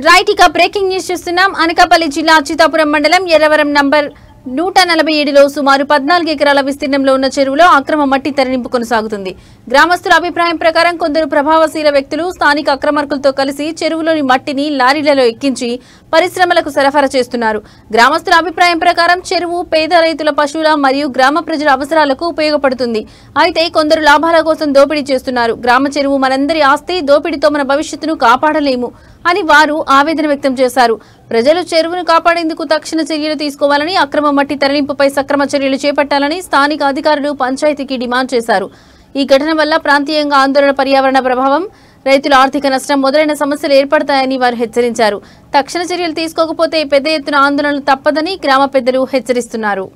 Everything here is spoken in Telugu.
రైట్, ఇక బ్రేకింగ్ న్యూస్ చూస్తున్నాం. అనకాపల్లి జిల్లా అచ్యుతాపురం మండలం ఎర్రవరం నంబర్ 147లో సుమారు 14 ఎకరాల విస్తీర్ణంలో ఉన్న చెరువులో అక్రమ మట్టి తరలింపు కొనసాగుతుంది. గ్రామస్తుల అభిప్రాయం ప్రకారం కొందరు ప్రభావశీల వ్యక్తులు స్థానిక అక్రమార్కులతో కలిసి చెరువులోని మట్టిని లారీలలో ఎక్కించి పరిశ్రమలకు సరఫరా చేస్తున్నారు. గ్రామస్తుల అభిప్రాయం ప్రకారం చెరువు పేద రైతుల, పశువుల మరియు గ్రామ ప్రజల అవసరాలకు ఉపయోగపడుతుంది. అయితే కొందరు లాభాల కోసం దోపిడీ చేస్తున్నారు. గ్రామ చెరువు మనందరి ఆస్తి, దోపిడీతో మన భవిష్యత్తును కాపాడలేము అని వారు ఆవేదన వ్యక్తం చేశారు. ప్రజలు చెరువును కాపాడేందుకు తక్షణ చర్యలు తీసుకోవాలని, అక్రమ మట్టి తరలింపుపై సక్రమ చర్యలు చేపట్టాలని స్థానిక అధికారులు పంచాయతీకి డిమాండ్ చేశారు. ఈ ఘటన వల్ల ప్రాంతీయంగా ఆందోళన, పర్యావరణ ప్రభావం, రైతుల ఆర్థిక నష్టం మొదలైన సమస్యలు ఏర్పడతాయని వారు హెచ్చరించారు. తక్షణ చర్యలు తీసుకోకపోతే పెద్ద ఎత్తున ఆందోళనలు తప్పదని గ్రామ పెద్దలు హెచ్చరిస్తున్నారు.